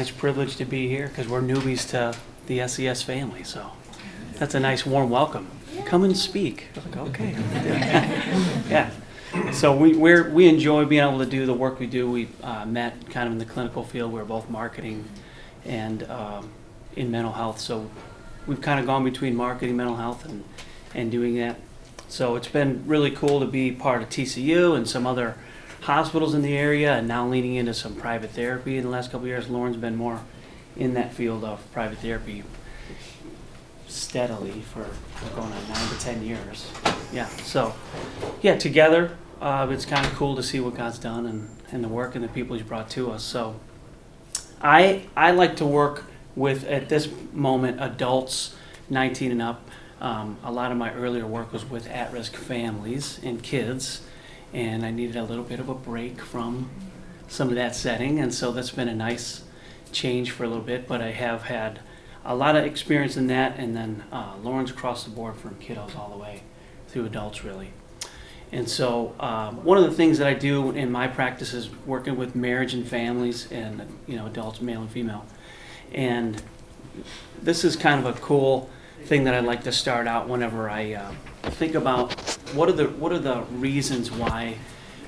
nice privilege to be here because we're newbies to the SES family, so that's a nice warm welcome. Come and speak. Like, okay. Yeah. So we enjoy being able to do the work we do. We met kind of in the clinical field. We're both marketing and in mental health. So we've kind of gone between marketing, mental health, and doing that. So it's been really cool to be part of TCU and some other hospitals in the area, and now leaning into some private therapy in the last couple of years. Lauren's been more in that field of private therapy steadily for going on 9 to 10 years. Yeah, so yeah, together it's kind of cool to see what God's done and the work and the people He's brought to us. So I like to work with, at this moment, adults 19 and up. A lot of my earlier work was with at-risk families and kids, and I needed a little bit of a break from some of that setting, and so that's been a nice change for a little bit, but I have had a lot of experience in that, and then Lauren's across the board from kiddos all the way through adults, really. And so one of the things that I do in my practice is working with marriage and families and adults, male and female. And this is kind of a cool thing that I like to start out whenever I think about what are the reasons why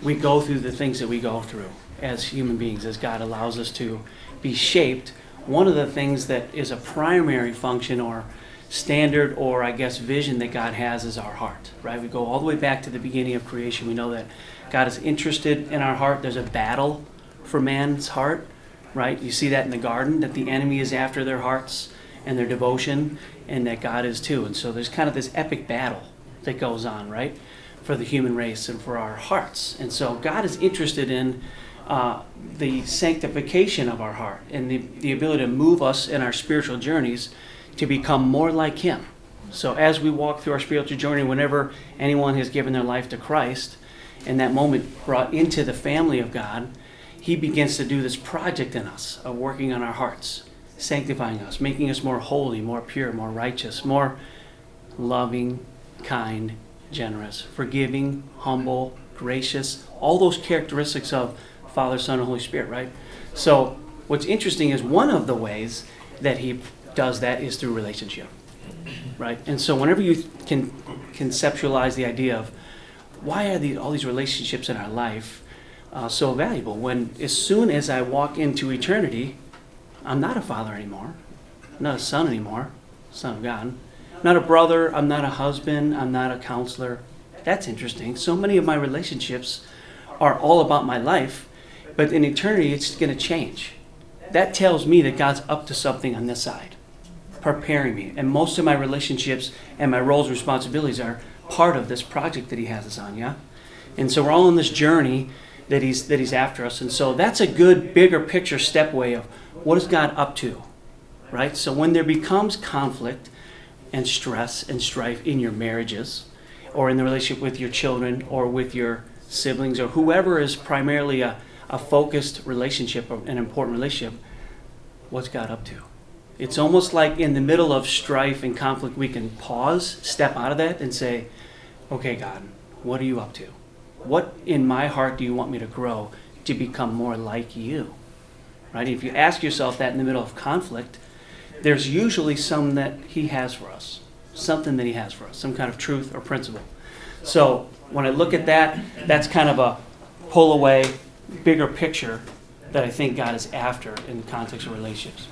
we go through the things that we go through as human beings, as God allows us to be shaped. One of the things that is a primary function or standard or I guess vision that God has is our heart, right? We go all the way back to the beginning of creation. We know that God is interested in our heart. There's a battle for man's heart, right? You see that in the garden, that the enemy is after their hearts and their devotion, and that God is too. And so there's kind of this epic battle that goes on, right, for the human race and for our hearts. And so God is interested in the sanctification of our heart and the ability to move us in our spiritual journeys to become more like Him. So as we walk through our spiritual journey, whenever anyone has given their life to Christ, and that moment brought into the family of God, He begins to do this project in us of working on our hearts, sanctifying us, making us more holy, more pure, more righteous, more loving, kind, generous, forgiving, humble, gracious, all those characteristics of Father, Son, and Holy Spirit, right? So what's interesting is one of the ways that He does that is through relationship, right? And so whenever you can conceptualize the idea of why are all these relationships in our life so valuable, when as soon as I walk into eternity, I'm not a father anymore, I'm not a son anymore, son of God, I'm not a brother, I'm not a husband, I'm not a counselor. That's interesting. So many of my relationships are all about my life, but in eternity it's going to change. That tells me that God's up to something on this side, preparing me. And most of my relationships and my roles and responsibilities are part of this project that He has us on, yeah? And so we're all on this journey that He's after us. And so that's a good, bigger picture stepway of what is God up to, right? So when there becomes conflict and stress and strife in your marriages or in the relationship with your children or with your siblings or whoever is primarily a focused relationship or an important relationship, what's God up to? It's almost like in the middle of strife and conflict, we can pause, step out of that and say, okay, God, what are you up to? What in my heart do you want me to grow to become more like you? Right? If you ask yourself that in the middle of conflict, there's usually something that He has for us, something that He has for us, some kind of truth or principle. So when I look at that, that's kind of a pull away, bigger picture that I think God is after in the context of relationships.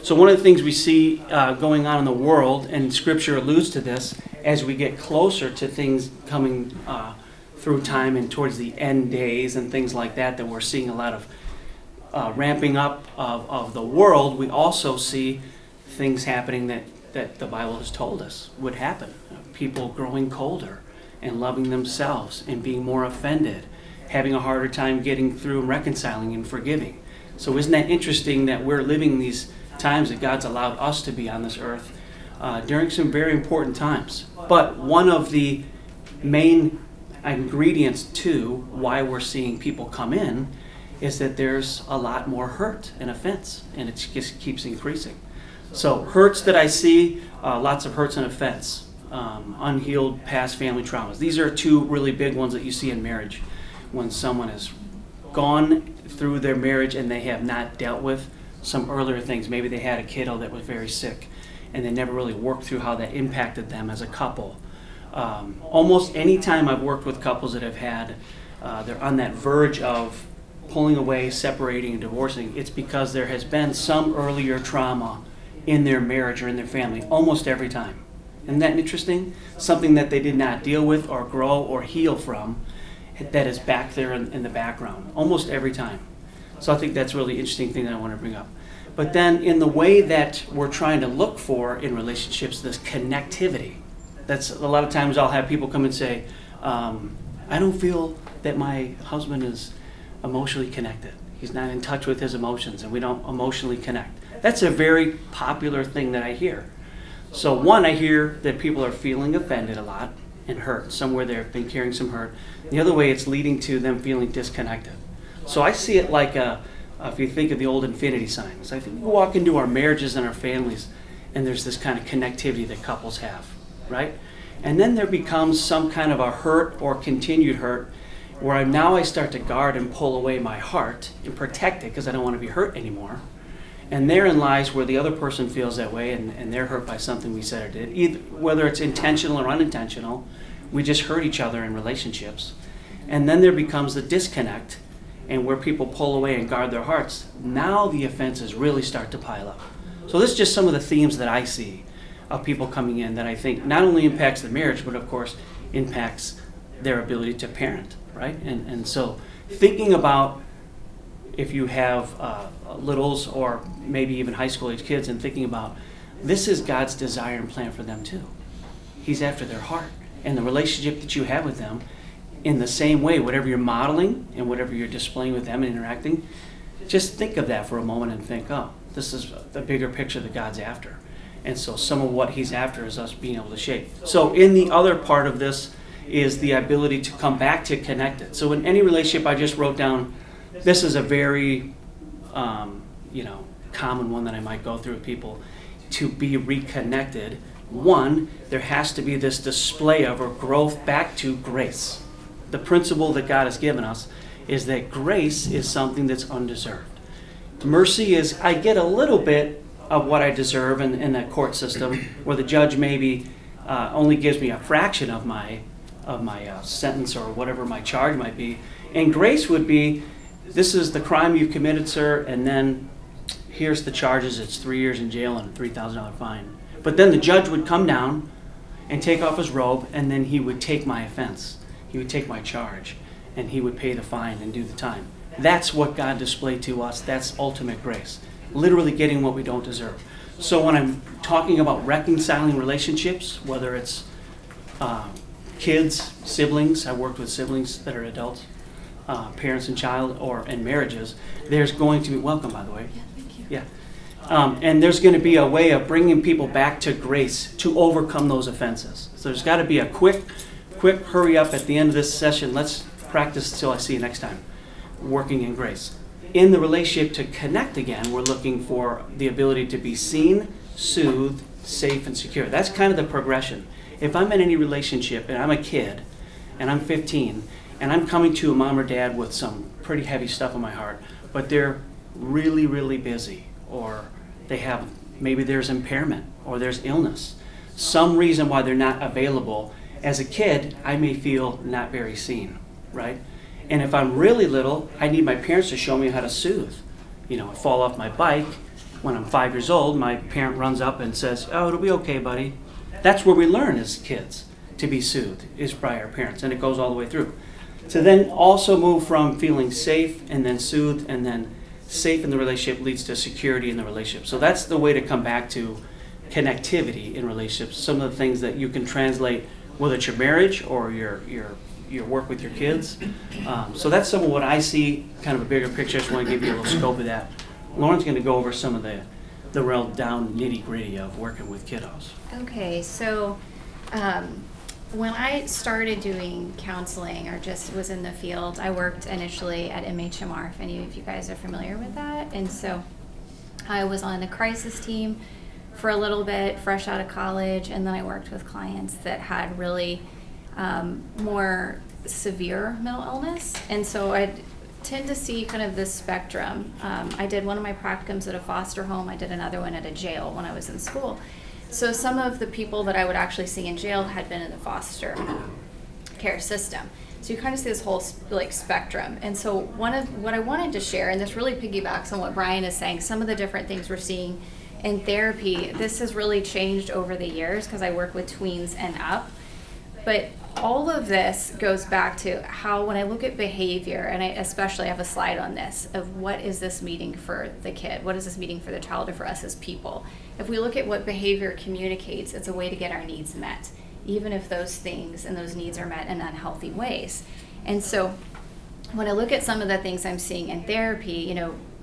So one of the things we see going on in the world, and Scripture alludes to this, as we get closer to things coming through time and towards the end days and things like that, that we're seeing a lot of ramping up of the world, we also see things happening that the Bible has told us would happen. People growing colder and loving themselves and being more offended, having a harder time getting through and reconciling and forgiving. So isn't that interesting that we're living these times that God's allowed us to be on this earth during some very important times. But one of the main ingredients to why we're seeing people come in is that there's a lot more hurt and offense, and it just keeps increasing. So hurts that I see, lots of hurts and offense, unhealed past family traumas. These are two really big ones that you see in marriage. When someone has gone through their marriage and they have not dealt with some earlier things. Maybe they had a kiddo that was very sick, and they never really worked through how that impacted them as a couple. Almost any time I've worked with couples that have had, they're on that verge of pulling away, separating, and divorcing, it's because there has been some earlier trauma in their marriage or in their family, almost every time. Isn't that interesting? Something that they did not deal with or grow or heal from that is back there in the background, almost every time. So I think that's a really interesting thing that I want to bring up. But then in the way that we're trying to look for in relationships, this connectivity. That's a lot of times I'll have people come and say, I don't feel that my husband is emotionally connected. He's not in touch with his emotions, and we don't emotionally connect. That's a very popular thing that I hear. So one, I hear that people are feeling offended a lot and hurt. Somewhere they've been carrying some hurt. The other way, it's leading to them feeling disconnected. So I see it like if you think of the old infinity signs. I think we walk into our marriages and our families, and there's this kind of connectivity that couples have, right? And then there becomes some kind of a hurt or continued hurt where I start to guard and pull away my heart and protect it because I don't want to be hurt anymore. And therein lies where the other person feels that way, and they're hurt by something we said or did. Either, whether it's intentional or unintentional, we just hurt each other in relationships. And then there becomes the disconnect, and where people pull away and guard their hearts. Now the offenses really start to pile up. So this is just some of the themes that I see of people coming in that I think not only impacts the marriage, but of course impacts their ability to parent, right? And so thinking about if you have littles or maybe even high school age kids, and thinking about this is God's desire and plan for them too. He's after their heart and the relationship that you have with them. In the same way, whatever you're modeling and whatever you're displaying with them and interacting, just think of that for a moment and think, oh, this is the bigger picture that God's after. And so some of what he's after is us being able to shape. So in the other part of this is the ability to come back to connected. So in any relationship, I just wrote down, this is a very common one that I might go through with people. To be reconnected, one, there has to be this display of or growth back to grace. The principle that God has given us is that grace is something that's undeserved. Mercy is I get a little bit of what I deserve in the court system, where the judge maybe only gives me a fraction of my sentence or whatever my charge might be. And grace would be, this is the crime you've committed, sir, and then here's the charges. It's 3 years in jail and a $3,000 fine. But then the judge would come down and take off his robe, and then he would take my offense. He would take my charge, and he would pay the fine and do the time. That's what God displayed to us. That's ultimate grace. Literally getting what we don't deserve. So when I'm talking about reconciling relationships, whether it's kids, siblings, I worked with siblings that are adults, parents and child, and marriages, there's going to be, welcome by the way. Yeah, thank you. Yeah. And there's going to be a way of bringing people back to grace to overcome those offenses. So there's got to be a quick hurry up at the end of this session. Let's practice till I see you next time. Working in grace. In the relationship to connect again, we're looking for the ability to be seen, soothed, safe, and secure. That's kind of the progression. If I'm in any relationship and I'm a kid and I'm 15 and I'm coming to a mom or dad with some pretty heavy stuff on my heart, but they're really, really busy, or maybe there's impairment or there's illness, some reason why they're not available. As a kid, I may feel not very seen, right? And if I'm really little, I need my parents to show me how to soothe. I fall off my bike. When I'm 5 years old, my parent runs up and says, oh, it'll be okay, buddy. That's where we learn as kids to be soothed, is by our parents, and it goes all the way through. To then also move from feeling safe and then soothed and then safe in the relationship leads to security in the relationship. So that's the way to come back to connectivity in relationships. Some of the things that you can translate, whether it's your marriage or your work with your kids. So that's some of what I see, kind of a bigger picture. I just want to give you a little scope of that. Lauren's going to go over some of the real down nitty-gritty of working with kiddos. Okay, so when I started doing counseling or just was in the field, I worked initially at MHMR, if any of you guys are familiar with that. And so I was on the crisis team for a little bit, fresh out of college, and then I worked with clients that had really more severe mental illness. And so I'd tend to see kind of this spectrum. I did one of my practicums at a foster home. I did another one at a jail when I was in school. So some of the people that I would actually see in jail had been in the foster care system. So you kind of see this whole like spectrum. And so one of what I wanted to share, and this really piggybacks on what Brian is saying, some of the different things we're seeing in therapy, this has really changed over the years because I work with tweens and up. But all of this goes back to how, when I look at behavior, and I especially have a slide on this, of what is this meeting for the kid? What is this meeting for the child or for us as people? If we look at what behavior communicates, it's a way to get our needs met, even if those things and those needs are met in unhealthy ways. And so when I look at some of the things I'm seeing in therapy,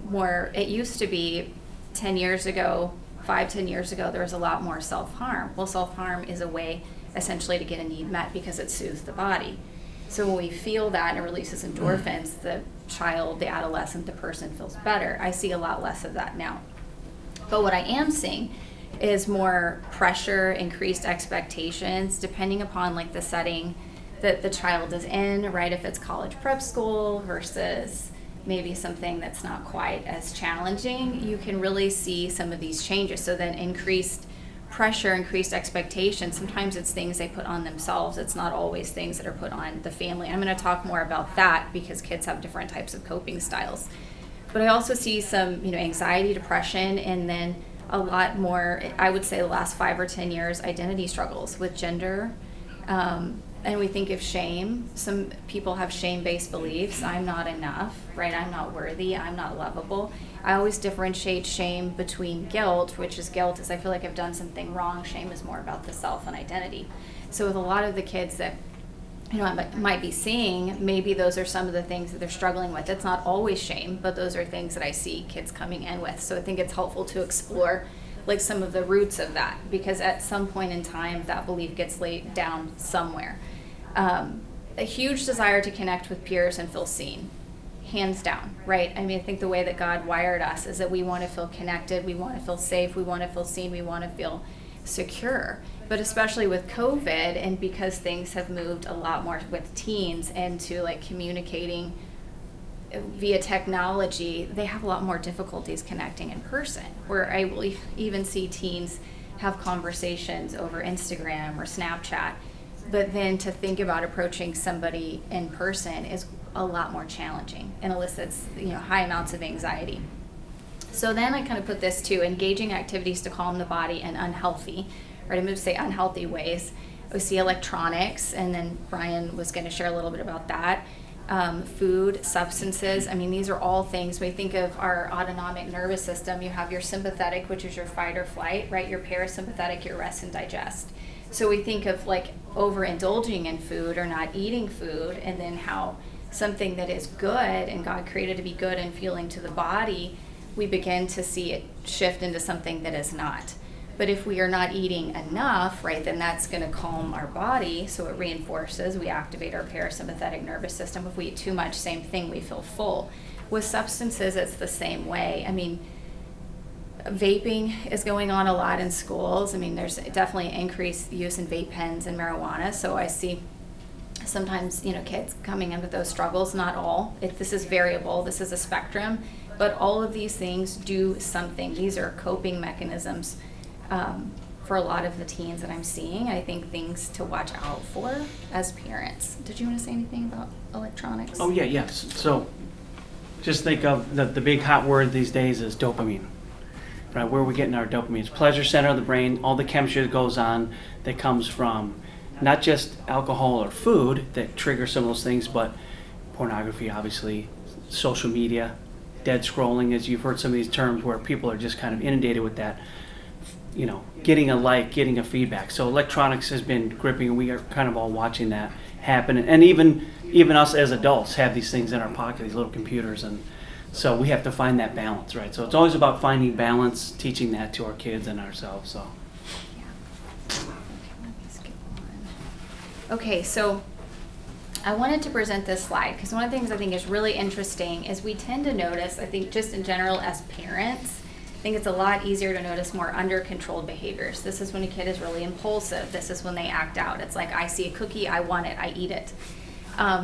more, it used to be 10 years ago, 5-10 years ago, there was a lot more self-harm. Well, self-harm is a way essentially to get a need met because it soothes the body. So when we feel that and it releases endorphins, the child, the adolescent, the person feels better. I see a lot less of that now. But what I am seeing is more pressure, increased expectations, depending upon like the setting that the child is in, right? If it's college prep school versus maybe something that's not quite as challenging, you can really see some of these changes. So then increased pressure, increased expectations, sometimes it's things they put on themselves. It's not always things that are put on the family. I'm going to talk more about that because kids have different types of coping styles. But I also see some, anxiety, depression, and then a lot more, I would say the last 5 or 10 years, identity struggles with gender. And we think of shame. Some people have shame-based beliefs. I'm not enough, right? I'm not worthy. I'm not lovable. I always differentiate shame between guilt, which is guilt is I feel like I've done something wrong. Shame is more about the self and identity. So with a lot of the kids that I might be seeing, maybe those are some of the things that they're struggling with. It's not always shame, but those are things that I see kids coming in with. So I think it's helpful to explore like some of the roots of that, because at some point in time that belief gets laid down somewhere. A huge desire to connect with peers and feel seen, hands down, right? I mean, I think the way that God wired us is that we want to feel connected, we want to feel safe, we want to feel seen, we want to feel secure. But especially with COVID, and because things have moved a lot more with teens into like communicating via technology, they have a lot more difficulties connecting in person, where I will even see teens have conversations over Instagram or Snapchat. But then to think about approaching somebody in person is a lot more challenging and elicits high amounts of anxiety. So then I kind of put this to engaging activities to calm the body in unhealthy, right? I'm going to say unhealthy ways. We see electronics, and then Brian was going to share a little bit about that. Food, substances. I mean, these are all things. When you think of our autonomic nervous system, you have your sympathetic, which is your fight or flight, right? Your parasympathetic, your rest and digest. So we think of like overindulging in food or not eating food, and then how something that is good and God created to be good and fueling to the body, we begin to see it shift into something that is not. But if we are not eating enough, right, then that's going to calm our body, so it reinforces, we activate our parasympathetic nervous system. If we eat too much, same thing, we feel full. With substances, it's the same way. I mean, vaping is going on a lot in schools. I mean, there's definitely increased use in vape pens and marijuana. So I see sometimes, kids coming in with those struggles. Not all. This is variable. This is a spectrum. But all of these things do something. These are coping mechanisms for a lot of the teens that I'm seeing. I think things to watch out for as parents. Did you want to say anything about electronics? Oh, yeah, yes. So just think of the big hot word these days is dopamine. Right, where are we getting our dopamine? It's pleasure center of the brain, all the chemistry that goes on that comes from not just alcohol or food that trigger some of those things, but pornography, obviously, social media, dead scrolling, as you've heard some of these terms where people are just kind of inundated with that, getting a like, getting a feedback. So electronics has been gripping, and we are kind of all watching that happen. And even us as adults have these things in our pocket, these little computers, and so we have to find that balance, right? So it's always about finding balance, teaching that to our kids and ourselves. So. Yeah. Okay, let me skip on. Okay, so I wanted to present this slide because one of the things I think is really interesting is we tend to notice, I think just in general as parents, I think it's a lot easier to notice more under-controlled behaviors. This is when a kid is really impulsive. This is when they act out. It's like, I see a cookie, I want it, I eat it.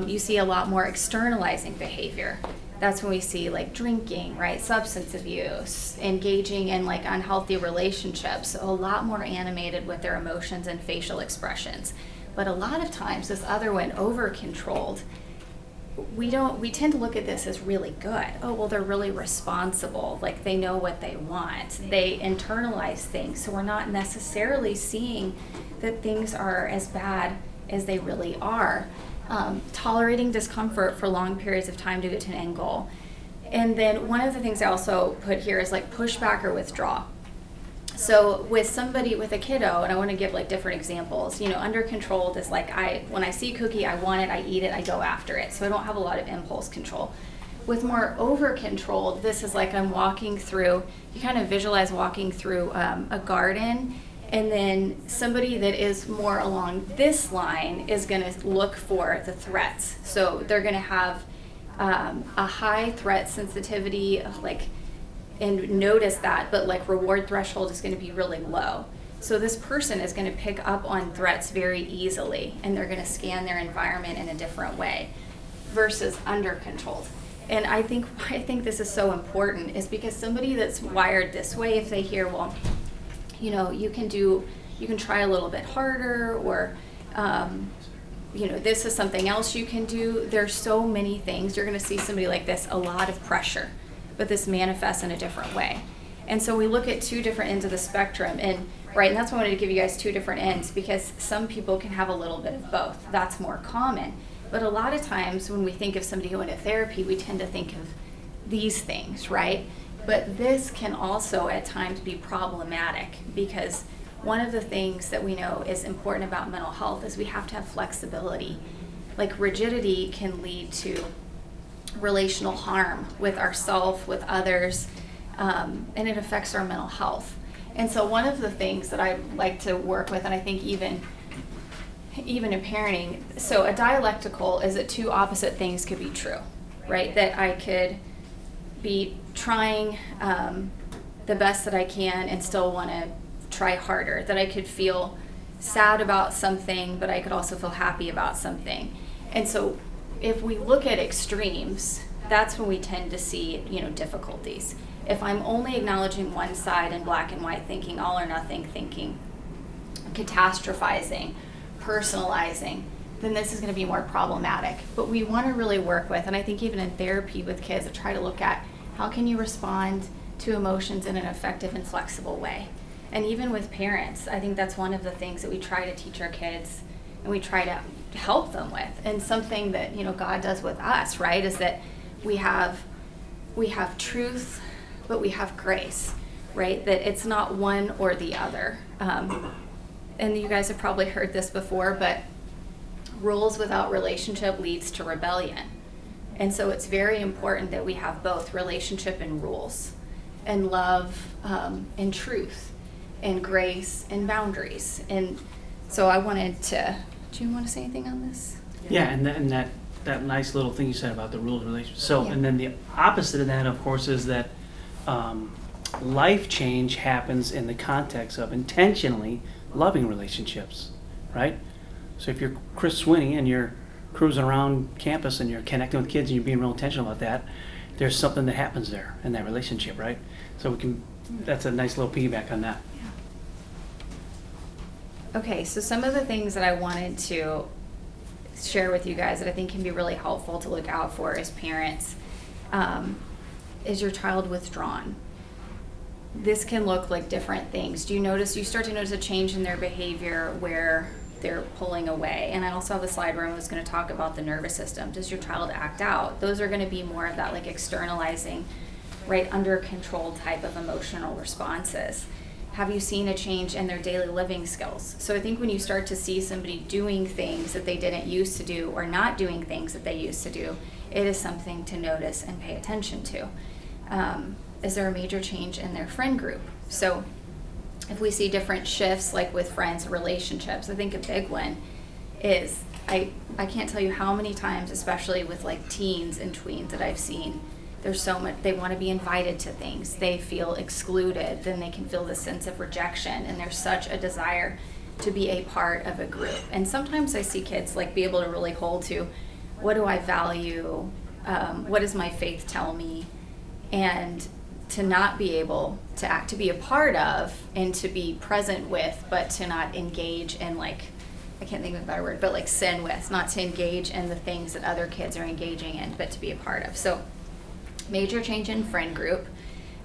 You see a lot more externalizing behavior. That's when we see like drinking, right? Substance abuse, engaging in like unhealthy relationships, a lot more animated with their emotions and facial expressions. But a lot of times this other one, over-controlled, we tend to look at this as really good. Oh, well, they're really responsible. Like they know what they want. They internalize things. So we're not necessarily seeing that things are as bad as they really are. Tolerating discomfort for long periods of time to get to an end goal. And then one of the things I also put here is like pushback or withdraw. So with somebody, with a kiddo, and I want to give like different examples, under controlled is like when I see a cookie, I want it, I eat it, I go after it. So I don't have a lot of impulse control. With more over controlled, this is like I'm walking through, you kind of visualize walking through a garden, and then somebody that is more along this line is going to look for the threats. So they're going to have a high threat sensitivity, and notice that, but like reward threshold is going to be really low. So this person is going to pick up on threats very easily, and they're going to scan their environment in a different way versus under controlled. And I think this is so important is because somebody that's wired this way, if they hear, well, you can try a little bit harder, or this is something else you can do. There's so many things. You're going to see somebody like this, a lot of pressure, but this manifests in a different way. And so we look at two different ends of the spectrum, and that's why I wanted to give you guys two different ends, because some people can have a little bit of both. That's more common. But a lot of times when we think of somebody going to therapy, we tend to think of these things, right? But this can also at times be problematic, because one of the things that we know is important about mental health is we have to have flexibility. Like rigidity can lead to relational harm with ourselves, with others, and it affects our mental health. And so one of the things that I like to work with, and I think even in parenting, so a dialectical is that two opposite things could be true, right? That I could be trying the best that I can and still want to try harder, that I could feel sad about something, but I could also feel happy about something. And so if we look at extremes, that's when we tend to see, difficulties. If I'm only acknowledging one side in black and white thinking, all or nothing thinking, catastrophizing, personalizing, then this is going to be more problematic. But we want to really work with, and I think even in therapy with kids, I try to look at how can you respond to emotions in an effective and flexible way. And even with parents, I think that's one of the things that we try to teach our kids and we try to help them with. And something that, God does with us, right, is that we have truth, but we have grace, right? That it's not one or the other. And you guys have probably heard this before, but rules without relationship leads to rebellion. And so it's very important that we have both relationship and rules, and love and truth, and grace and boundaries. And so I wanted to, do you want to say anything on this? Yeah, and that nice little thing you said about the rules of relationship. So, Yeah. And then the opposite of that, of course, is that life change happens in the context of intentionally loving relationships, right? So if you're Chris Swinney and you're cruising around campus and you're connecting with kids and you're being real intentional about that, there's something that happens there in that relationship, right? So that's a nice little piggyback on that. Okay, so some of the things that I wanted to share with you guys that I think can be really helpful to look out for as parents is your child withdrawn. This can look like different things. You start to notice a change in their behavior where they're pulling away? And I also have a slide where I was going to talk about the nervous system. Does your child act out? Those are going to be more of that like externalizing, right, under control type of emotional responses. Have you seen a change in their daily living skills? So I think when you start to see somebody doing things that they didn't used to do or not doing things that they used to do, it is something to notice and pay attention to. Is there a major change in their friend group? So if we see different shifts, like with friends, relationships, I think a big one is, I can't tell you how many times, especially with like teens and tweens that I've seen, there's so much, they want to be invited to things, they feel excluded, then they can feel this sense of rejection, and there's such a desire to be a part of a group. And sometimes I see kids like be able to really hold to, what do I value What does my faith tell me? And to not be able to act, to be a part of and to be present with, but to not engage in, like, I can't think of a better word, but like sin with, not to engage in the things that other kids are engaging in, but to be a part of. So major change in friend group.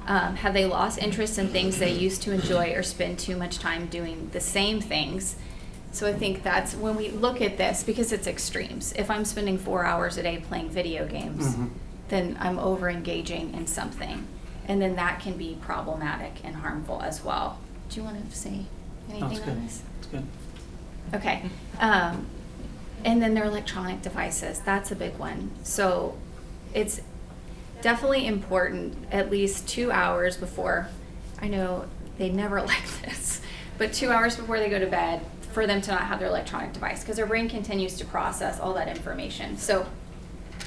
Have they lost interest in things they used to enjoy or spend too much time doing the same things? So I think that's when we look at this, because it's extremes. If I'm spending 4 hours a day playing video games, then I'm over engaging in something. And then that can be problematic and harmful as well. Do you want to say anything on this? That's good. Okay. And then their electronic devices. That's a big one. So it's definitely important at least 2 hours before, I know they never like this, but 2 hours before they go to bed for them to not have their electronic device, because their brain continues to process all that information. So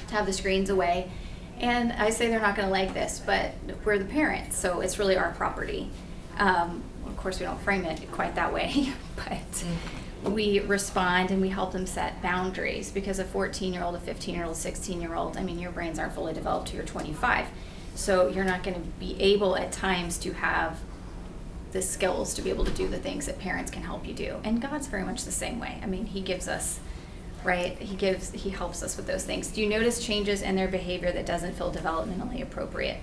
to have the screens away. And I say they're not going to like this, but we're the parents, so it's really our property. Of course, we don't frame it quite that way, but we respond and we help them set boundaries, because a 14-year-old, a 15-year-old, 16-year-old, I mean, your brains aren't fully developed till you're 25. So you're not going to be able at times to have the skills to be able to do the things that parents can help you do. And God's very much the same way. I mean, he gives us, right? He helps us with those things. Do you notice changes in their behavior that doesn't feel developmentally appropriate?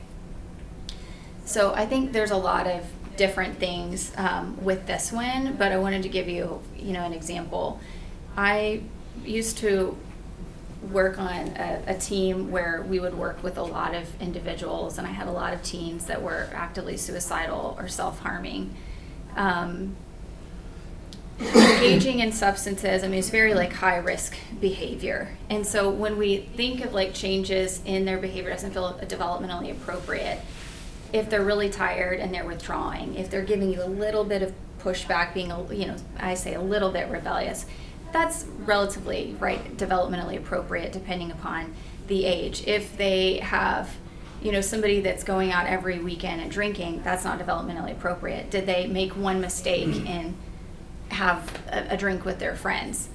So I think there's a lot of different things with this one, but I wanted to give you, an example. I used to work on a team where we would work with a lot of individuals, and I had a lot of teens that were actively suicidal or self-harming. Engaging in substances, I mean, it's very like high risk behavior. And so when we think of like changes in their behavior doesn't feel developmentally appropriate, if they're really tired and they're withdrawing, if they're giving you a little bit of pushback, being, I say a little bit rebellious, that's relatively developmentally appropriate depending upon the age. If they have, somebody that's going out every weekend and drinking, that's not developmentally appropriate. Did they make one mistake and have a drink with their friends?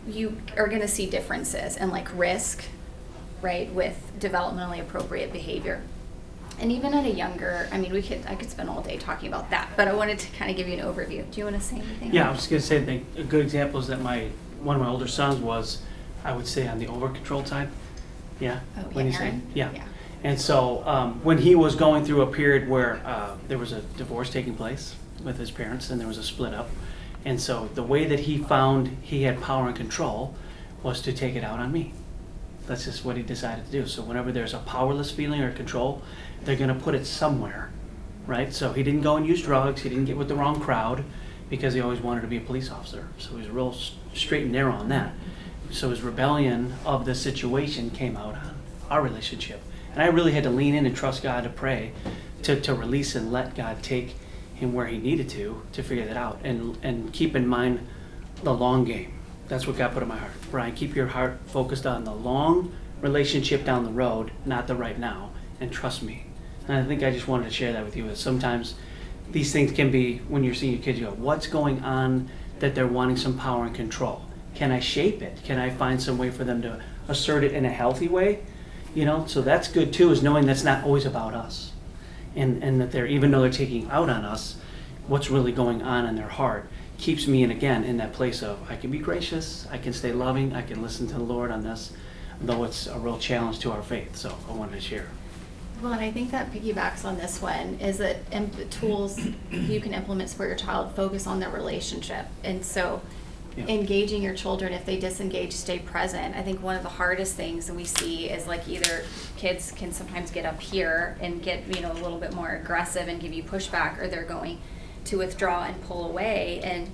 You are going to see differences in like risk, with developmentally appropriate behavior. And even at a younger, I mean, I could spend all day talking about that, but I wanted to kind of give you an overview. Do you want to say anything? Yeah, I was just going to say that a good example is that one of my older sons was, I would say, on the over-control side. Yeah? Oh, when yeah, you say, Aaron? yeah. Yeah. And so when he was going through a period where there was a divorce taking place with his parents and there was a split up, and so the way that he found he had power and control was to take it out on me. That's just what he decided to do. So whenever there's a powerless feeling or control, they're going to put it somewhere, right? So he didn't go and use drugs. He didn't get with the wrong crowd because he always wanted to be a police officer. So he was real straight and narrow on that. So his rebellion of the situation came out on our relationship. And I really had to lean in and trust God to pray to release and let God take him where he needed to figure that out. And keep in mind the long game. That's what God put in my heart. Brian, keep your heart focused on the long relationship down the road, not the right now, and trust me. And I think I just wanted to share that with you. Is sometimes these things can be, when you're seeing your kids, you go, what's going on that they're wanting some power and control? Can I shape it? Can I find some way for them to assert it in a healthy way? So that's good too, is knowing that's not always about us. And that even though they're taking out on us, what's really going on in their heart keeps me in that place of, I can be gracious, I can stay loving, I can listen to the Lord on this, though it's a real challenge to our faith. So I wanted to share. Well, and I think that piggybacks on this one, is that tools you can implement to support your child focus on their relationship. And so engaging your children, if they disengage, stay present. I think one of the hardest things that we see is like either kids can sometimes get up here and get, a little bit more aggressive and give you pushback, or they're going to withdraw and pull away, and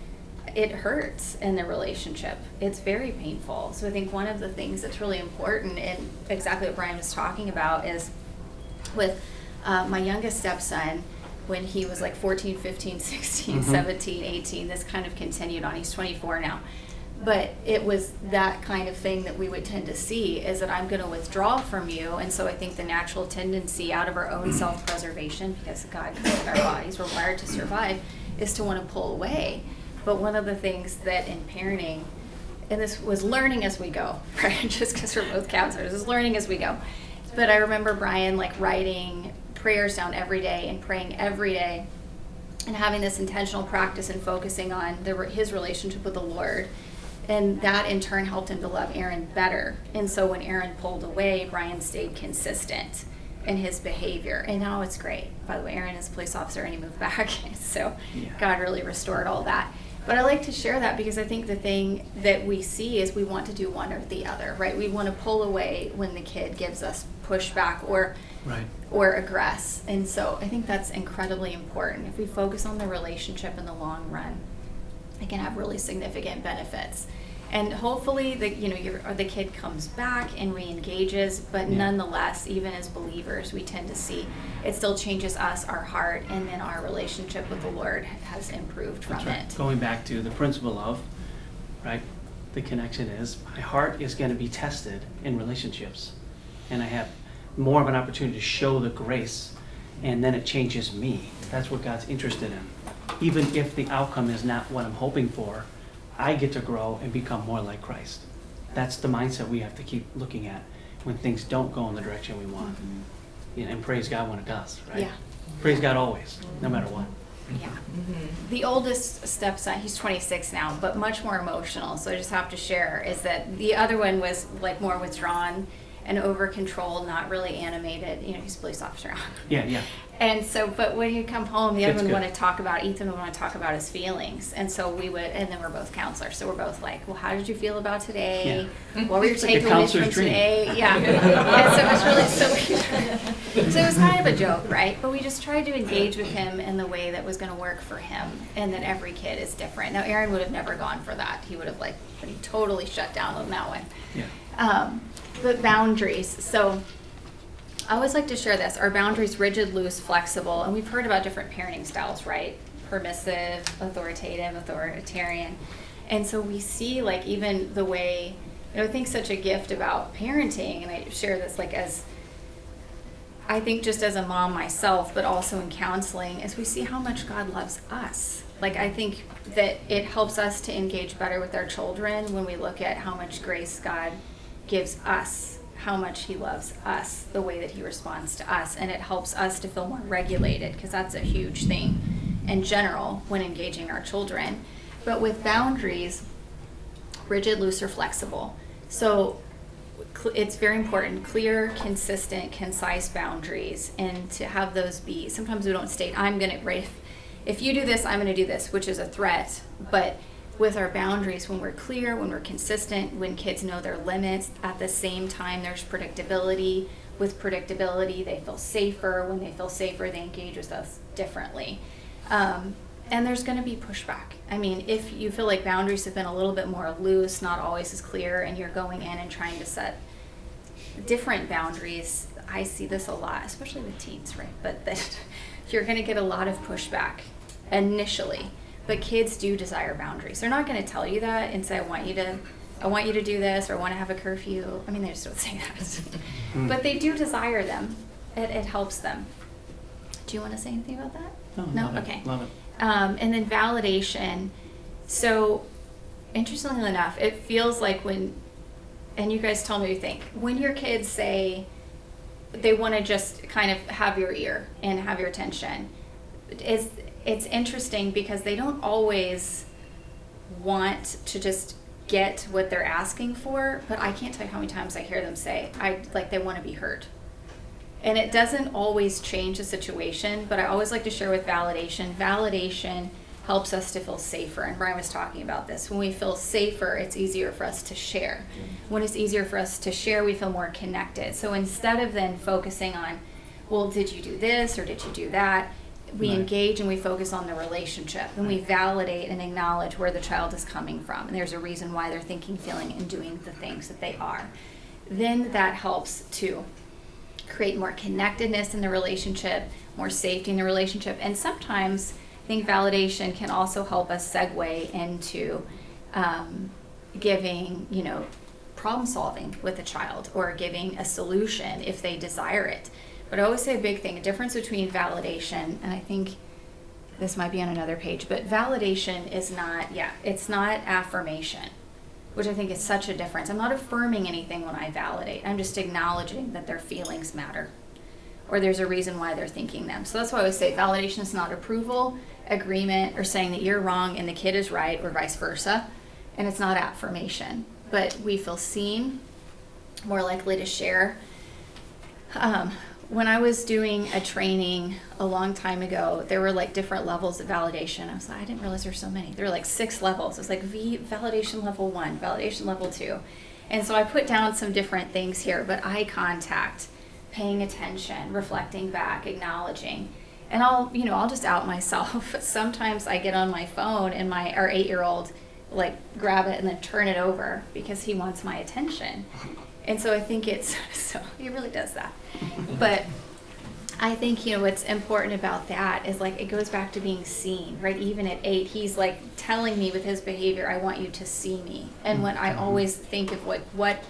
it hurts in the relationship. It's very painful. So I think one of the things that's really important, and exactly what Brian was talking about, is with my youngest stepson, when he was like 14, 15, 16, 17, 18, this kind of continued on. He's 24 now. But it was that kind of thing that we would tend to see, is that I'm going to withdraw from you. And so I think the natural tendency out of our own self-preservation, because God created our bodies, we're wired to survive, is to want to pull away. But one of the things that in parenting and this was learning as we go, right? Just because we're both counselors, it's learning as we go. But I remember Brian like writing prayers down every day and praying every day and having this intentional practice and focusing on his relationship with the Lord. And that in turn helped him to love Aaron better. And so when Aaron pulled away, Brian stayed consistent in his behavior. And now it's great. By the way, Aaron is a police officer and he moved back. So God really restored all that. But I like to share that because I think the thing that we see is we want to do one or the other, right? We want to pull away when the kid gives us pushback or aggress. And so I think that's incredibly important. If we focus on the relationship in the long run, it can have really significant benefits. And hopefully the kid comes back and re-engages, but nonetheless, even as believers, we tend to see it still changes us, our heart, and then our relationship with the Lord has improved from it. Going back to the principle of, right, the connection is, my heart is going to be tested in relationships. And I have more of an opportunity to show the grace, and then it changes me. That's what God's interested in. Even if the outcome is not what I'm hoping for, I get to grow and become more like Christ. That's the mindset we have to keep looking at when things don't go in the direction we want. And praise God when it does, right? Yeah. Praise God always, no matter what. Yeah. The oldest stepson, he's 26 now, but much more emotional. So I just have to share is that the other one was like more withdrawn and over controlled, not really animated. He's a police officer. Yeah. And so, but when he'd come home, the other one Good. would talk about, Ethan would want to talk about his feelings. And so we would, and then we're both counselors. So we're both like, well, how did you feel about today? Yeah. What were your It's like a takeaways counselor's from dream. today? Yeah. And so it was really, so it was kind of a joke, right? But we just tried to engage with him in the way that was going to work for him. And that every kid is different. Now, Aaron would have never gone for that. He would have been totally shut down on that one. Yeah. But boundaries. So I always like to share this. Our boundaries, rigid, loose, flexible. And we've heard about different parenting styles, right? Permissive, authoritative, authoritarian. And so we see even the way, I think such a gift about parenting, and I share this as, I think just as a mom myself, but also in counseling, is we see how much God loves us. I think that it helps us to engage better with our children when we look at how much grace God gives us, how much he loves us, the way that he responds to us, and it helps us to feel more regulated, because that's a huge thing in general when engaging our children. But with boundaries, rigid, loose, or flexible. So it's very important, clear, consistent, concise boundaries, and to have those be, sometimes we don't state, if you do this, I'm going to do this, which is a threat, but with our boundaries, when we're clear, when we're consistent, when kids know their limits, at the same time there's predictability. With predictability, they feel safer. When they feel safer, they engage with us differently. And there's going to be pushback. If you feel like boundaries have been a little bit more loose, not always as clear, and you're going in and trying to set different boundaries, I see this a lot, especially with teens, right? But that you're going to get a lot of pushback initially. But kids do desire boundaries. They're not going to tell you that and say, I want you to do this, or I want to have a curfew. They just don't say that. But they do desire them. It helps them. Do you want to say anything about that? No? Love okay. Love it. And then validation. So, interestingly enough, it feels like when, and you guys tell me what you think, when your kids say they want to just kind of have your ear and have your attention, it's interesting because they don't always want to just get what they're asking for, but I can't tell you how many times I hear them say, they want to be heard. And it doesn't always change the situation, but I always like to share with validation. Validation helps us to feel safer, and Brian was talking about this. When we feel safer, it's easier for us to share. When it's easier for us to share, we feel more connected. So instead of then focusing on, well, did you do this or did you do that? We engage and we focus on the relationship, and we validate and acknowledge where the child is coming from, and there's a reason why they're thinking, feeling, and doing the things that they are. Then that helps to create more connectedness in the relationship, more safety in the relationship, and sometimes I think validation can also help us segue into giving, problem solving with a child, or giving a solution if they desire it. But I always say a big thing, a difference between validation, and I think this might be on another page, but validation is not, it's not affirmation. which I think is such a difference. I'm not affirming anything when I validate. I'm just acknowledging that their feelings matter, or there's a reason why they're thinking them. So that's why I always say validation is not approval, agreement, or saying that you're wrong and the kid is right, or vice versa. And it's not affirmation. But we feel seen, more likely to share. When I was doing a training a long time ago, there were like different levels of validation. I was like, I didn't realize there were so many. There were like 6 levels. It was like validation level 1, validation level 2. And so I put down some different things here, but eye contact, paying attention, reflecting back, acknowledging. And I'll just out myself. Sometimes I get on my phone and our 8-year-old like grab it and then turn it over because he wants my attention. And so I think he really does that. But I think, what's important about that is like, it goes back to being seen, right? Even at 8, he's like telling me with his behavior, I want you to see me. And when I always think of what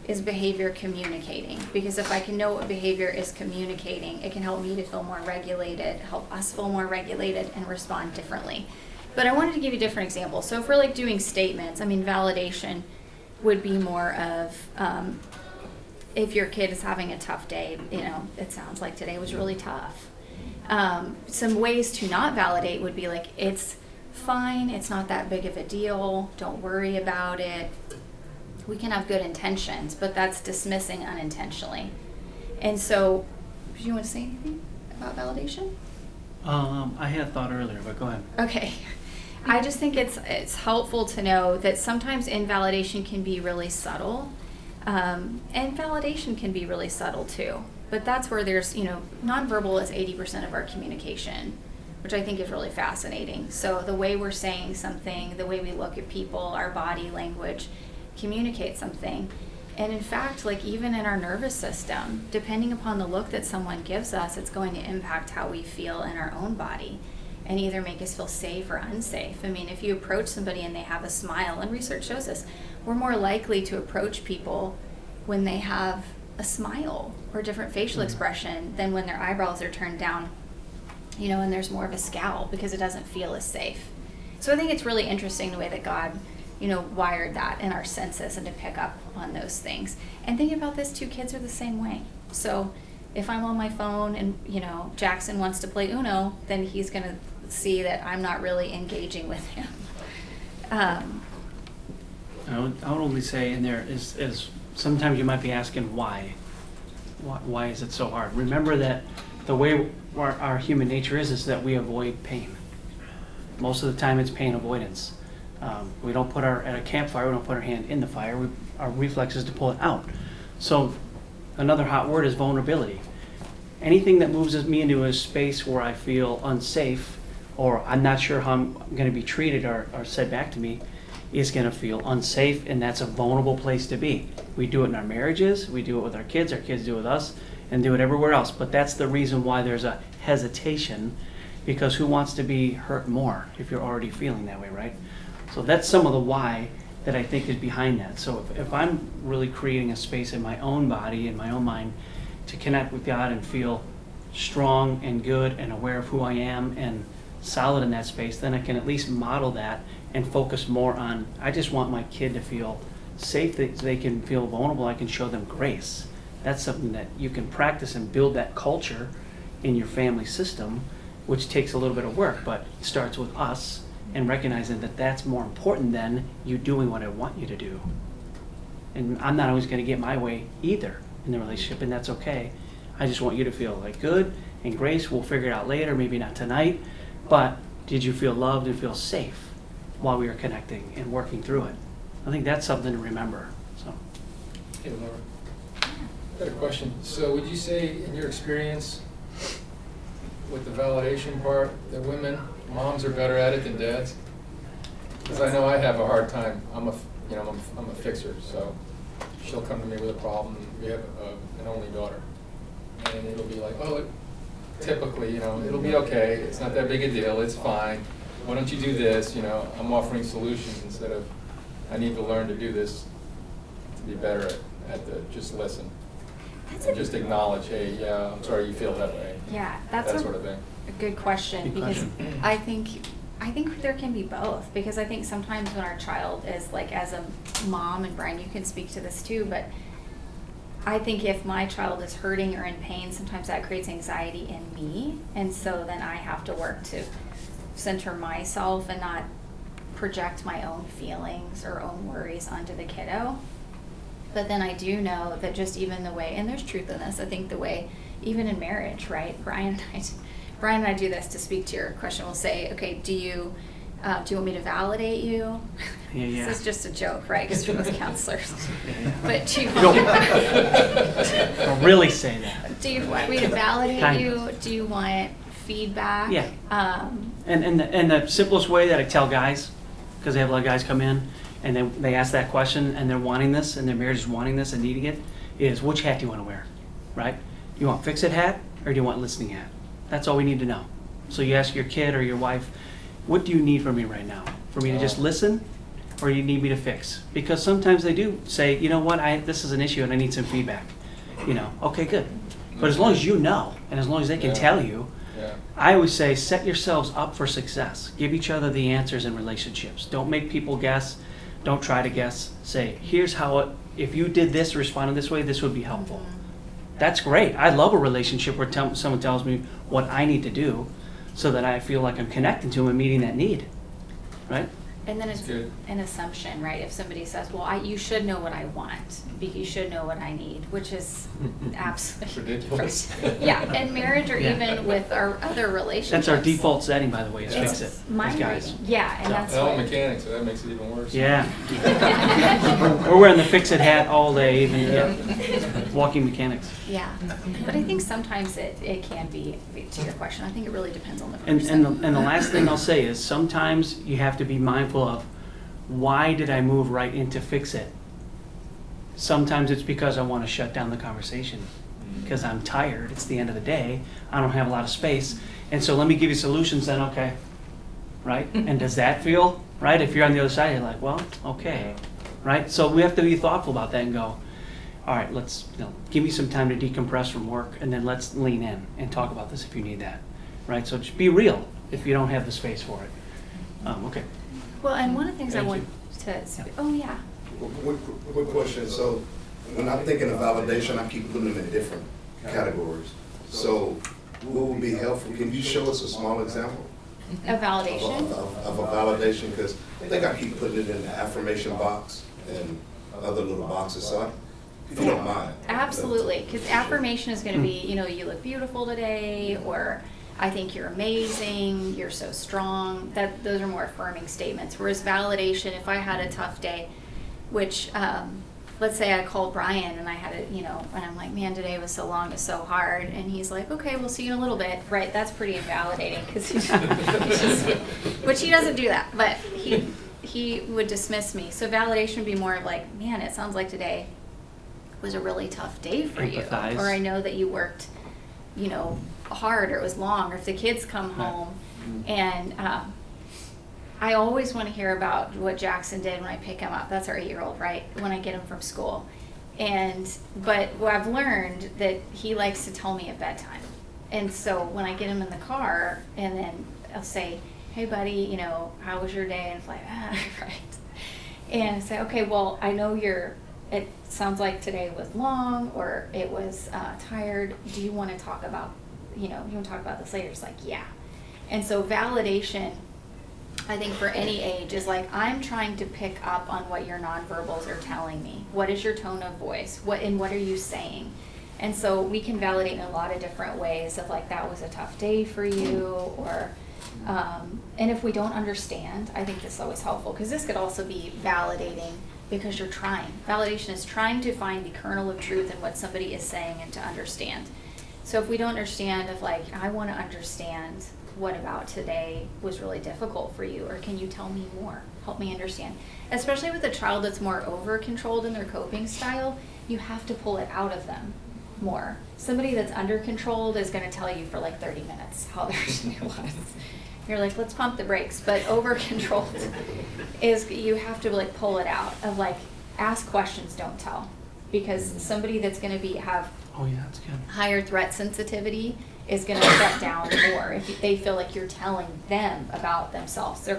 is behavior communicating? Because if I can know what behavior is communicating, it can help me to feel more regulated, help us feel more regulated and respond differently. But I wanted to give you different examples. So if we're like doing statements, validation would be more of if your kid is having a tough day, it sounds like today was really tough. Some ways to not validate would be like, it's fine, it's not that big of a deal, don't worry about it. We can have good intentions, but that's dismissing unintentionally. And so, do you want to say anything about validation? I had a thought earlier, but go ahead. Okay. I just think it's helpful to know that sometimes invalidation can be really subtle, and validation can be really subtle too. But that's where there's, nonverbal is 80% of our communication, which I think is really fascinating. So the way we're saying something, the way we look at people, our body language communicates something. And in fact, like even in our nervous system, depending upon the look that someone gives us, it's going to impact how we feel in our own body and either make us feel safe or unsafe. If you approach somebody and they have a smile, and research shows us, we're more likely to approach people when they have a smile or different facial expression than when their eyebrows are turned down, and there's more of a scowl because it doesn't feel as safe. So I think it's really interesting the way that God wired that in our senses and to pick up on those things. And think about this, 2 kids are the same way. So if I'm on my phone and, Jackson wants to play Uno, then he's going to see that I'm not really engaging with him. I would only say in there is sometimes you might be asking why. Why is it so hard? Remember that the way our human nature is that we avoid pain. Most of the time it's pain avoidance. We don't put at a campfire, we don't put our hand in the fire. Our reflex is to pull it out. So another hot word is vulnerability. Anything that moves me into a space where I feel unsafe or I'm not sure how I'm going to be treated or said back to me is going to feel unsafe, and that's a vulnerable place to be. We do it in our marriages, we do it with our kids do it with us, and do it everywhere else. But that's the reason why there's a hesitation, because who wants to be hurt more if you're already feeling that way, right? So that's some of the why that I think is behind that. So if I'm really creating a space in my own body, in my own mind, to connect with God and feel strong and good and aware of who I am and solid in that space, then I can at least model that and focus more on, I just want my kid to feel safe, that they can feel vulnerable, I can show them grace. That's something that you can practice and build that culture in your family system, which takes a little bit of work, but it starts with us and recognizing that that's more important than you doing what I want you to do. And I'm not always going to get my way either in the relationship, and that's okay. I just want you to feel like good and grace. We'll figure it out later, maybe not tonight, but did you feel loved and feel safe while we were connecting and working through it? I think that's something to remember. So. Hey, Laura. I've got a question. So would you say, in your experience with the validation part, that moms are better at it than dads? Because I know I have a hard time. I'm a fixer, so she'll come to me with a problem. We have an only daughter, and it'll be like, typically, it'll be okay. It's not that big a deal. It's fine. Why don't you do this? I'm offering solutions instead of, I need to learn to do this to be better at the just listen. And just acknowledge, hey, yeah, I'm sorry you feel that way. Yeah, that sort of thing. A good question, because I think I think there can be both, because I think sometimes when our child is like, as a mom, and Brian, you can speak to this too, but I think if my child is hurting or in pain, sometimes that creates anxiety in me. And so then I have to work to center myself and not project my own feelings or own worries onto the kiddo. But then I do know that just even the way, and there's truth in this, I think the way, even in marriage, right? Brian and I do this to speak to your question. We'll say, okay, do you want me to validate you? Yeah. This is just a joke, right? Because we're both counselors. Yeah. But do you Don't really say that. do you want me to validate Kind you? of. Do you want feedback? Yeah. Um, And the simplest way that I tell guys, because they have a lot of guys come in and they ask that question and they're wanting this and their marriage is wanting this and needing it, is which hat do you want to wear, right? You want fix-it hat or do you want listening hat? That's all we need to know. So you ask your kid or your wife, what do you need from me right now? For me to just listen, or you need me to fix? Because sometimes they do say, you know what, this is an issue and I need some feedback. Okay, good. But as long as you know, and as long as they can tell you, I always say set yourselves up for success. Give each other the answers in relationships. Don't make people guess. Don't try to guess. Say, here's how if you did this, responded this way, this would be helpful. That's great. I love a relationship where someone tells me what I need to do so that I feel like I'm connecting to them and meeting that need, right? And then it's Good. an assumption, right? If somebody says, well, you should know what I want, you should know what I need, which is absolutely Ridiculous. Yeah, in marriage or Yeah. even with our other relationships. That's our default setting, by the way, is fix it. It's mind as guys. reading. Yeah, and that's All what. mechanics, so that makes it even worse. Yeah. We're wearing the fix-it hat all day, even walking mechanics. Yeah, but I think sometimes it can be, to your question, I think it really depends on the And person. the last thing I'll say is sometimes you have to be mindful of, why did I move right into fix it? Sometimes it's because I want to shut down the conversation because I'm tired. It's the end of the day. I don't have a lot of space. And so let me give you solutions then, okay. Right? And does that feel right? If you're on the other side, you're like, well, okay. Right? So we have to be thoughtful about that and go, all right, let's give me some time to decompress from work and then let's lean in and talk about this if you need that. Right? So just be real if you don't have the space for it. Okay. Well, and one of the things I Thank want you. to, oh yeah, Quick question. So when I'm thinking of validation, I keep putting them in different categories. So what would be helpful? Can you show us a small example a validation. of a validation? Because I think I keep putting it in the affirmation box and other little boxes. So if you don't mind. Absolutely, because affirmation is going to be, you look beautiful today, or I think you're amazing, you're so strong. Those are more affirming statements. Whereas validation, if I had a tough day, which let's say I called Brian and I had and I'm like, man, today was so long, it's so hard, and he's like, okay, we'll see you in a little bit. Right? That's pretty invalidating because which he doesn't do that, but he would dismiss me. So validation would be more of like, man, it sounds like today was a really tough day for Empathize. you, or I know that you worked hard, or it was long, or if the kids come Right. home and I always want to hear about what Jackson did when I pick him up. That's our 8-year-old, right? When I get him from school. But what I've learned that he likes to tell me at bedtime. And so when I get him in the car and then I'll say, hey buddy, how was your day? And it's like, right. And I say, okay, well, I know it sounds like today was long or it was tired. Do you want to talk about, you want to talk about this later? It's like, yeah. And so validation, I think for any age, is like, I'm trying to pick up on what your nonverbals are telling me. What is your tone of voice? What are you saying? And so we can validate in a lot of different ways of like, that was a tough day for you, or and if we don't understand, I think this is always helpful, because this could also be validating because you're trying. Validation is trying to find the kernel of truth in what somebody is saying and to understand. So if we don't understand, I want to understand what about today was really difficult for you, or can you tell me more? Help me understand. Especially with a child that's more over-controlled in their coping style, you have to pull it out of them more. Somebody that's under-controlled is going to tell you for 30 minutes how their day was. You're like, let's pump the brakes. But over-controlled is, you have to pull it out of ask questions, don't tell. Because somebody that's going to have Oh yeah, that's good. higher threat sensitivity is going to shut down more if they feel like you're telling them about themselves.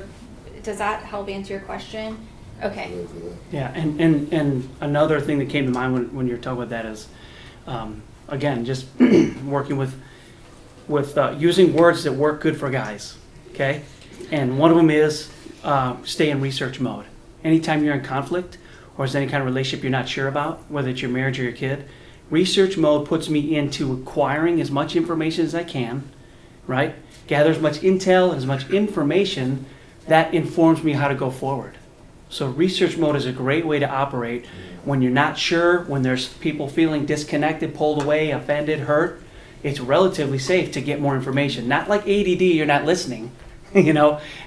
Does that help answer your question? Okay. Yeah, and another thing that came to mind when you're talking about that is, again, just working with using words that work good for guys, okay? And one of them is stay in research mode. Anytime you're in conflict or there's any kind of relationship you're not sure about, whether it's your marriage or your kid, research mode puts me into acquiring as much information as I can, right? Gather as much intel, as much information that informs me how to go forward. So research mode is a great way to operate when you're not sure, when there's people feeling disconnected, pulled away, offended, hurt. It's relatively safe to get more information. Not like ADD, you're not listening,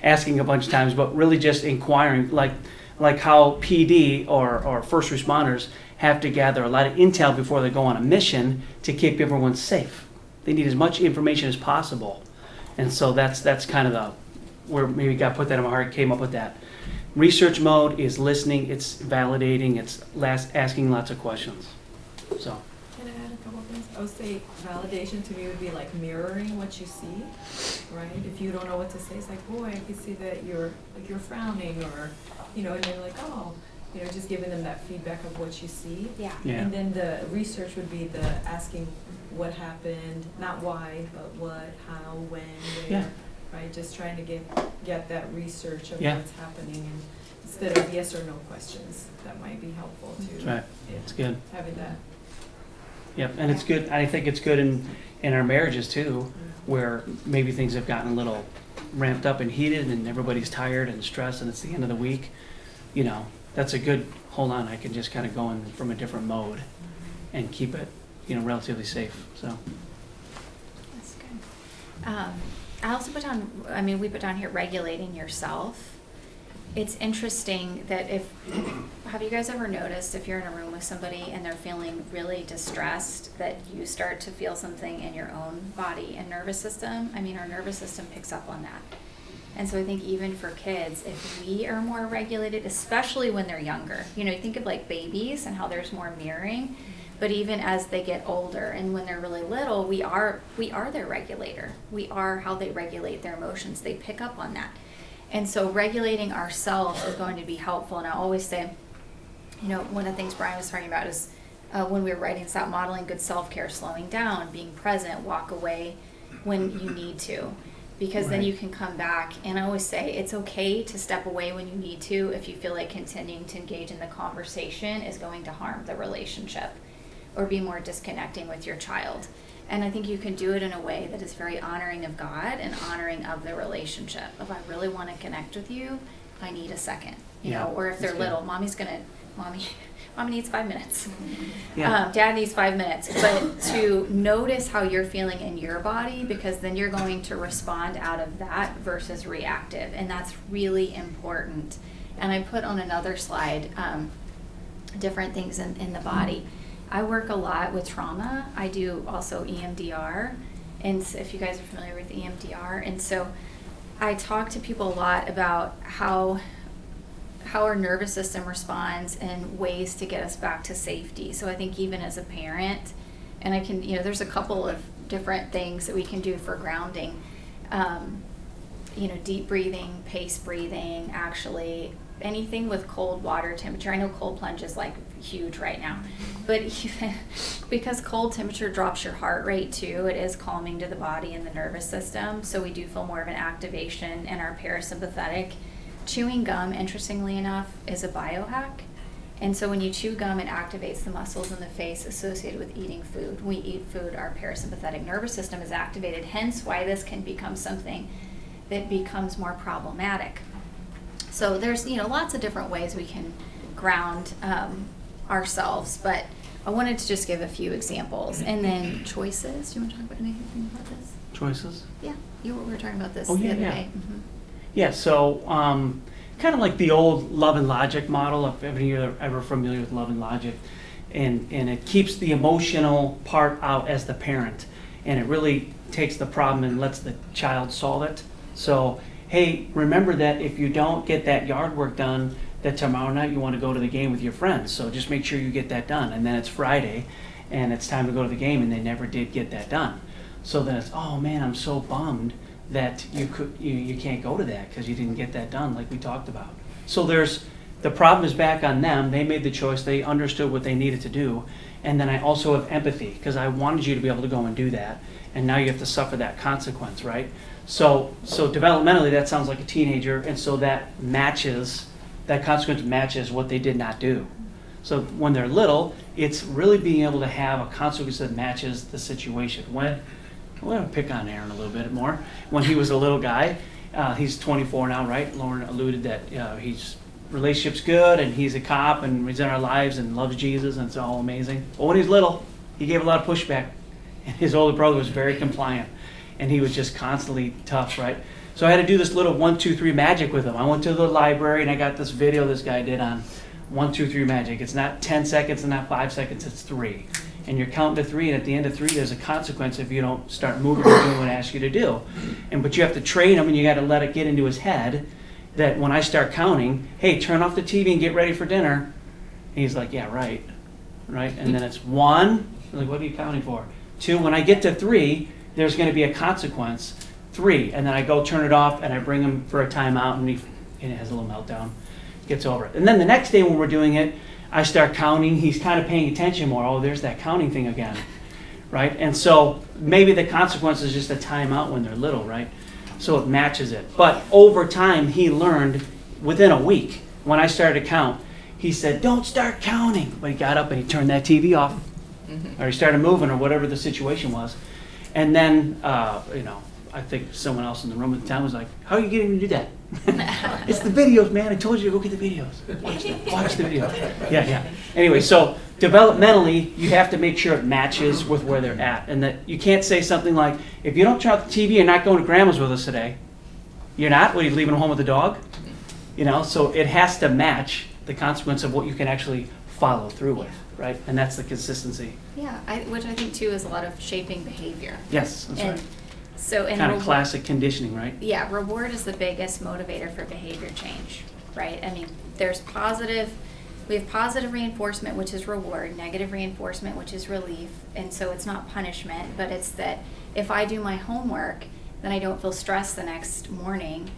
asking a bunch of times, but really just inquiring, like how PD or first responders have to gather a lot of intel before they go on a mission to keep everyone safe. They need as much information as possible. And so that's kind of where maybe God put that in my heart, came up with that. Research mode is listening, it's validating, it's asking lots of questions. So. Can I add a couple things? I would say validation to me would be like mirroring what you see, right? If you don't know what to say, it's like, boy, I can see that you're frowning, or and they're like, oh, just giving them that feedback of what you see. Yeah. And then the research would be the asking what happened, not why, but what, how, when, where. Yeah. Right, just trying to get that research of Yeah. what's happening, and instead of yes or no questions, that might be helpful too. That's right. Yeah. It's good. Having that. Yep, and it's good. I think it's good in our marriages too, where maybe things have gotten a little ramped up and heated, and everybody's tired and stressed, and it's the end of the week. That's a good. Hold on, I can just kind of go in from a different mode, and keep it, relatively safe. So. That's good. I also we put down here regulating yourself. It's interesting that have you guys ever noticed if you're in a room with somebody and they're feeling really distressed, that you start to feel something in your own body and nervous system? Our nervous system picks up on that. And so I think even for kids, if we are more regulated, especially when they're younger, you think of like babies and how there's more mirroring. But even as they get older and when they're really little, we are their regulator. We are how they regulate their emotions. They pick up on that. And so regulating ourselves is going to be helpful. And I always say, one of the things Brian was talking about is when we were writing this out, modeling good self-care, slowing down, being present, walk away when you need to. Because then you can come back. And I always say it's okay to step away when you need to if you feel like continuing to engage in the conversation is going to harm the relationship or be more disconnecting with your child. And I think you can do it in a way that is very honoring of God and honoring of the relationship. If I really want to connect with you, I need a second. Or if they're little, mommy needs 5 minutes. Yeah. Dad needs 5 minutes. But to notice how you're feeling in your body, because then you're going to respond out of that versus reactive. And that's really important. And I put on another slide different things in the body. I work a lot with trauma. I do also EMDR, and so if you guys are familiar with EMDR, and so I talk to people a lot about how our nervous system responds and ways to get us back to safety. So I think even as a parent, and I can, there's a couple of different things that we can do for grounding. Deep breathing, pace breathing, actually anything with cold water temperature. I know cold plunge is like huge right now, but even because cold temperature drops your heart rate too, it is calming to the body and the nervous system. So we do feel more of an activation in our parasympathetic. Chewing gum, interestingly enough, is a biohack. And so when you chew gum, it activates the muscles in the face associated with eating food. When we eat food, our parasympathetic nervous system is activated, hence why this can become something that becomes more problematic. So there's lots of different ways we can ground ourselves, but I wanted to just give a few examples. And then choices. Do you want to talk about anything about this? Choices? Yeah, we were talking about this the other day. Mm-hmm. Yeah, so kind of like the old love and logic model, if any of you are ever familiar with love and logic, and it keeps the emotional part out as the parent, and it really takes the problem and lets the child solve it. So, hey, remember that if you don't get that yard work done, that tomorrow night you want to go to the game with your friends, so just make sure you get that done. And then it's Friday, and it's time to go to the game, and they never did get that done. So then it's, oh man, I'm so bummed that you can't go to that because you didn't get that done like we talked about. So the problem is back on them. They made the choice. They understood what they needed to do. And then I also have empathy because I wanted you to be able to go and do that. And now you have to suffer that consequence, right? So developmentally, that sounds like a teenager. And so that consequence matches what they did not do. So when they're little, it's really being able to have a consequence that matches the situation. We're going to pick on Aaron a little bit more. When he was a little guy, he's 24 now, right? Lauren alluded that he's relationship's good and he's a cop and he's in our lives and loves Jesus and it's all amazing. But when he's little, he gave a lot of pushback. And his older brother was very compliant. And he was just constantly tough, right? So I had to do this little 1, 2, 3 magic with him. I went to the library and I got this video this guy did on 1, 2, 3 magic. It's not 10 seconds and not 5 seconds, it's 3. And you're counting to 3, and at the end of 3, there's a consequence if you don't start moving or doing what I ask you to do. But you have to train him, and you got to let it get into his head that when I start counting, hey, turn off the TV and get ready for dinner. And he's like, yeah, right. And then it's 1. I'm like, what are you counting for? 2. When I get to 3, there's going to be a consequence. 3, and then I go turn it off, and I bring him for a timeout, and he has a little meltdown. Gets over it. And then the next day when we're doing it, I start counting. He's kind of paying attention more. Oh, there's that counting thing again, right? And so maybe the consequence is just a timeout when they're little, right? So it matches it. But over time, he learned within a week, when I started to count, he said, don't start counting. But he got up and he turned that TV off, or he started moving, or whatever the situation was. And then, I think someone else in the room at the time was like, how are you getting him to do that? It's the videos, man. I told you to go get the videos. Watch the video. Yeah. Anyway, so developmentally, you have to make sure it matches with where they're at. And that you can't say something like, if you don't turn off the TV, you're not going to grandma's with us today. You're not? What, are you leaving home with the dog? So it has to match the consequence of what you can actually follow through with, right? And that's the consistency. Yeah, which I think too is a lot of shaping behavior. Yes, that's right. So kind of classic conditioning, right? Yeah, reward is the biggest motivator for behavior change, right? I mean, we have positive reinforcement, which is reward, negative reinforcement, which is relief. And so it's not punishment, but it's that if I do my homework, then I don't feel stressed the next morning,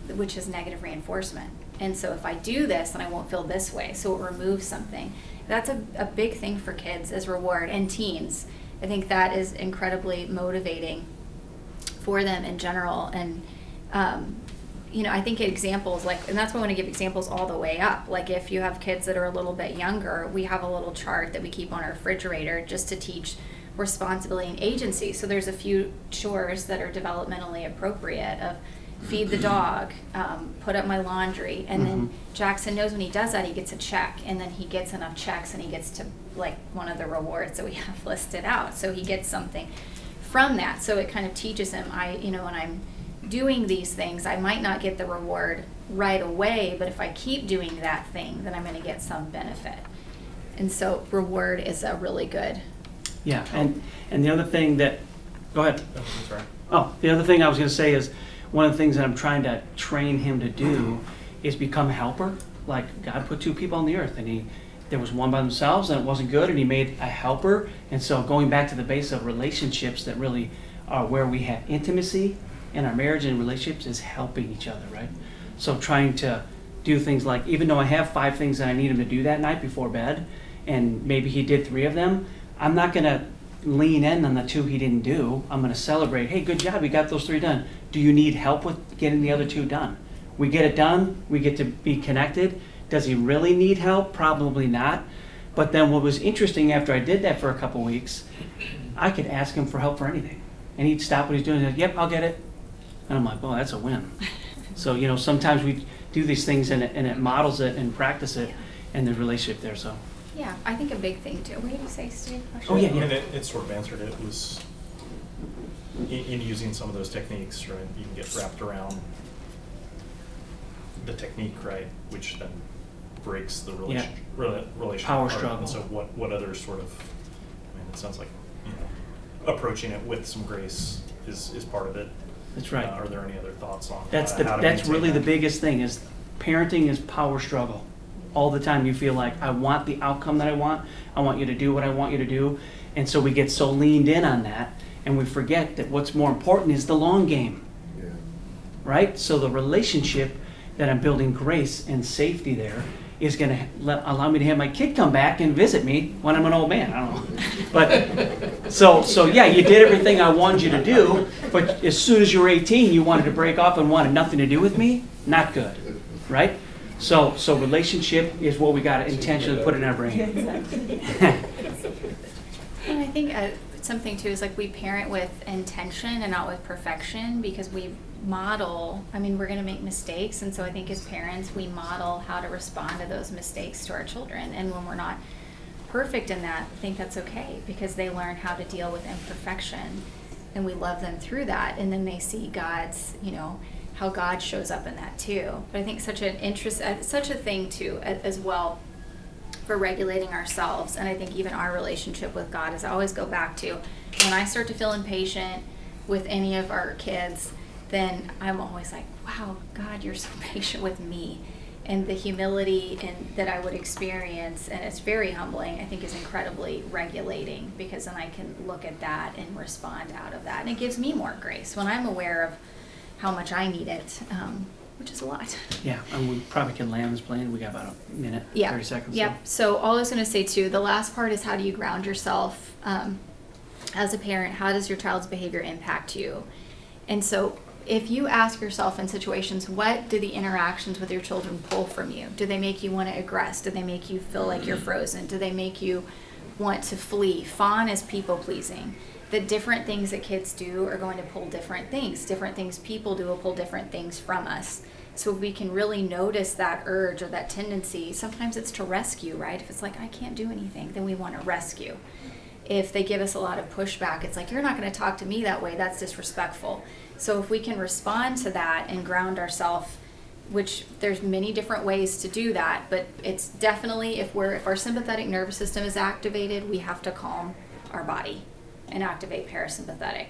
which is negative reinforcement. And so if I do this, then I won't feel this way. So it removes something. That's a big thing for kids is reward, and teens. I think that is incredibly motivating for them in general. And, I think examples and that's why I want to give examples all the way up. Like if you have kids that are a little bit younger, we have a little chart that we keep on our refrigerator just to teach responsibility and agency. So there's a few chores that are developmentally appropriate of feed the dog, put up my laundry, and then Jackson knows when he does that, he gets a check, and then he gets enough checks, and he gets to one of the rewards that we have listed out. So he gets something from that. So it kind of teaches him, when I'm doing these things, I might not get the reward right away, but if I keep doing that thing, then I'm going to get some benefit. And so reward is a really good. Yeah, and the other thing that, go ahead. The other thing I was going to say is, one of the things that I'm trying to train him to do is become a helper. Like God put 2 people on the earth, and there was one by themselves, and it wasn't good, and he made a helper. And so going back to the base of relationships that really are where we have intimacy in our marriage and relationships is helping each other, right? So trying to do things like, even though I have 5 things that I need him to do that night before bed, and maybe he did 3 of them, I'm not going to lean in on the 2 he didn't do. I'm going to celebrate, hey, good job, you got those 3 done. Do you need help with getting the other 2 done? We get it done, we get to be connected. Does he really need help? Probably not. But then what was interesting after I did that for a couple weeks, I could ask him for help for anything. And he'd stop what he's doing and say, yep, I'll get it. And I'm like, well, that's a win. So, sometimes we do these things and it models it and practice it, and the relationship there, so. Yeah, I think a big thing too. What did you say, Steve? Oh, yeah. And it sort of answered it. It was in using some of those techniques, right? You can get wrapped around the technique, right? Which then breaks the relationship. Power apart. struggle. And so what other sort of, it sounds like, approaching it with some grace is part of it. That's right. Are there any other thoughts on That's how to really maintain the that? biggest thing is parenting is power struggle. all the time you feel like, I want the outcome that I want you to do what I want you to do. And so we get so leaned in on that, and we forget that what's more important is the long game, Yeah. right? So the relationship that I'm building grace and safety there is going to allow me to have my kid come back and visit me when I'm an old man. I don't know. But so yeah, you did everything I wanted you to do, but as soon as you were 18, you wanted to break off and wanted nothing to do with me? Not good, right? So relationship is what we got to intentionally put in our brain. And I think something too is like we parent with intention and not with perfection, because we model, I mean, we're going to make mistakes, and so I think as parents we model how to respond to those mistakes to our children, and when we're not perfect in that, I think that's okay, because they learn how to deal with imperfection, and we love them through that, and then they see God's, how God shows up in that too. But I think such a thing too as well for regulating ourselves, and I think even our relationship with God is I always go back to when I start to feel impatient with any of our kids, then I'm always like, wow, God, you're so patient with me. And the humility that I would experience, and it's very humbling, I think is incredibly regulating, because then I can look at that and respond out of that. And it gives me more grace when I'm aware of how much I need it, which is a lot. Yeah, and we probably can land this plane. We got about a minute, 30 seconds. Yeah. So all I was going to say too, the last part is how do you ground yourself as a parent? How does your child's behavior impact you? And so if you ask yourself in situations, what do the interactions with your children pull from you? Do they make you want to aggress? Do they make you feel like you're frozen? Do they make you want to flee? Fawn is people pleasing. The different things that kids do are going to pull different things. Different things people do will pull different things from us. So if we can really notice that urge or that tendency, sometimes it's to rescue, right? If it's like, I can't do anything, then we want to rescue. If they give us a lot of pushback, it's like, you're not going to talk to me that way, that's disrespectful. So if we can respond to that and ground ourselves, which there's many different ways to do that, but it's definitely, if our sympathetic nervous system is activated, we have to calm our body and activate parasympathetic,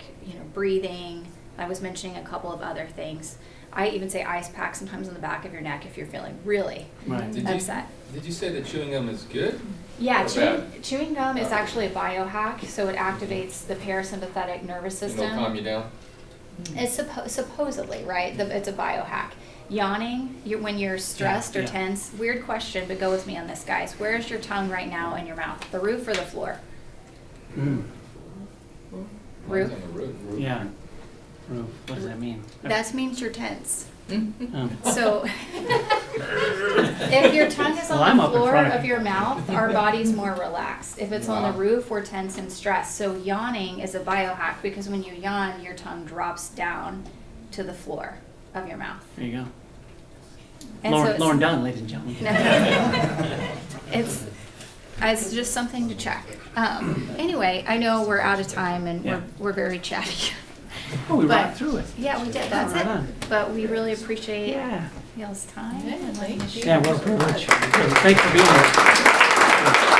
breathing. I was mentioning a couple of other things. I even say ice pack sometimes on the back of your neck if you're feeling really upset. Did you say that chewing gum is good? Yeah, Or bad? chewing gum is actually a biohack, so it activates the parasympathetic nervous And system. it'll calm you down? It's supposedly, right? It's a biohack. Yawning, when you're stressed or tense, weird question, but go with me on this, guys. Where is your tongue right now in your mouth? The roof or the floor? Mm. Roof? Mine's on the roof. Yeah. Roof. What does that mean? That means you're tense. Um, So if your tongue is Well, on I'm the up in floor front of of you. your mouth, our body's more relaxed. If it's on Wow. the roof, we're tense and stressed. So yawning is a biohack, because when you yawn, your tongue drops down to the floor of your mouth. There you go. And so Lauren Dunn, ladies and gentlemen. It's just something to check. Anyway, I know we're out of time and Yeah. we're very chatty. Oh, we But- rocked through it. Yeah, we did. That's Right it. on. But we really appreciate Yeah. y'all's time. Yeah, and letting us thank you. share. Yeah, what a privilege. Thanks for being here.